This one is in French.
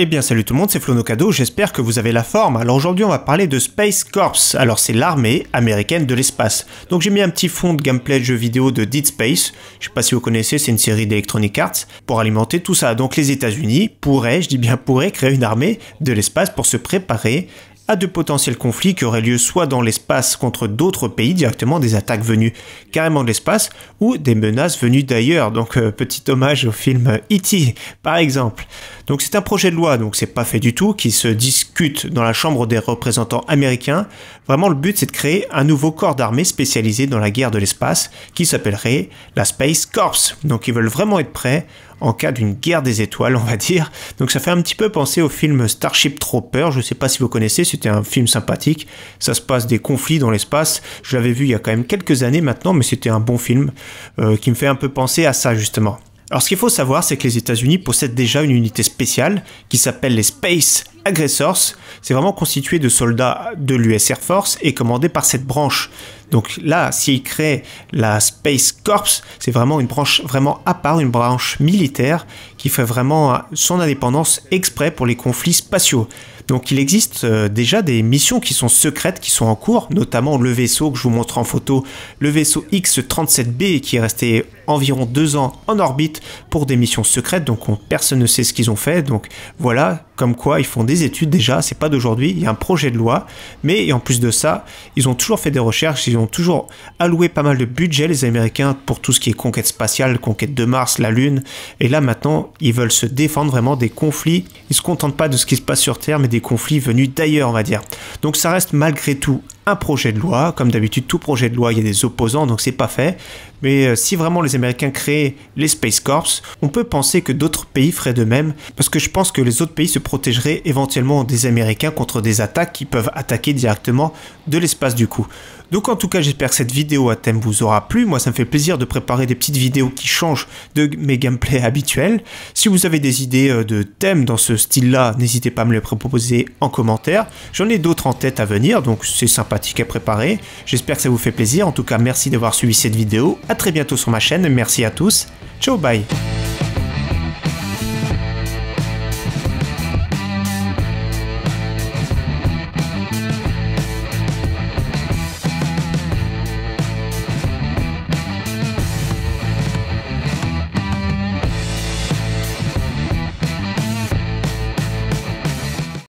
Eh bien salut tout le monde, c'est Flonocado, j'espère que vous avez la forme. Alors aujourd'hui on va parler de Space Corps, alors c'est l'armée américaine de l'espace. Donc j'ai mis un petit fond de gameplay de jeu vidéo de Dead Space, je sais pas si vous connaissez, c'est une série d'Electronic Arts, pour alimenter tout ça. Donc les États-Unis pourraient, je dis bien pourraient, créer une armée de l'espace pour se préparer à de potentiels conflits qui auraient lieu soit dans l'espace contre d'autres pays, directement des attaques venues carrément de l'espace, ou des menaces venues d'ailleurs. Donc petit hommage au film E.T. par exemple. Donc c'est un projet de loi, donc c'est pas fait du tout, qui se discute dans la Chambre des représentants américains. Vraiment le but c'est de créer un nouveau corps d'armée spécialisé dans la guerre de l'espace, qui s'appellerait la Space Corps. Donc ils veulent vraiment être prêts en cas d'une guerre des étoiles, on va dire. Donc ça fait un petit peu penser au film Starship Troopers, je sais pas si vous connaissez, c'était un film sympathique, ça se passe des conflits dans l'espace, je l'avais vu il y a quand même quelques années maintenant, mais c'était un bon film qui me fait un peu penser à ça justement. Alors ce qu'il faut savoir, c'est que les États-Unis possèdent déjà une unité spéciale qui s'appelle les Space Aggressors. C'est vraiment constitué de soldats de l'US Air Force et commandé par cette branche. Donc là, s'ils créent la Space Corps, c'est vraiment une branche vraiment à part, une branche militaire qui fait vraiment son indépendance exprès pour les conflits spatiaux. Donc il existe déjà des missions qui sont secrètes, qui sont en cours, notamment le vaisseau que je vous montre en photo, le vaisseau X-37B qui est resté environ 2 ans en orbite pour des missions secrètes, donc personne ne sait ce qu'ils ont fait, donc voilà, comme quoi ils font des études déjà, c'est pas d'aujourd'hui, il y a un projet de loi, mais en plus de ça, ils ont toujours fait des recherches, ils ont toujours alloué pas mal de budget les Américains pour tout ce qui est conquête spatiale, conquête de Mars, la Lune, et là maintenant ils veulent se défendre vraiment des conflits, ils se contentent pas de ce qui se passe sur Terre, mais des conflits venus d'ailleurs on va dire. Donc ça reste malgré tout un projet de loi, comme d'habitude tout projet de loi il y a des opposants donc c'est pas fait, mais si vraiment les Américains créaient les Space Corps, on peut penser que d'autres pays feraient de même, parce que je pense que les autres pays se protégeraient éventuellement des Américains contre des attaques qui peuvent attaquer directement de l'espace du coup. Donc en tout cas j'espère que cette vidéo à thème vous aura plu, moi ça me fait plaisir de préparer des petites vidéos qui changent de mes gameplays habituels. Si vous avez des idées de thèmes dans ce style là, n'hésitez pas à me les proposer en commentaire, j'en ai d'autres en tête à venir donc c'est sympathique à préparer, j'espère que ça vous fait plaisir, en tout cas merci d'avoir suivi cette vidéo, à très bientôt sur ma chaîne, merci à tous, ciao bye.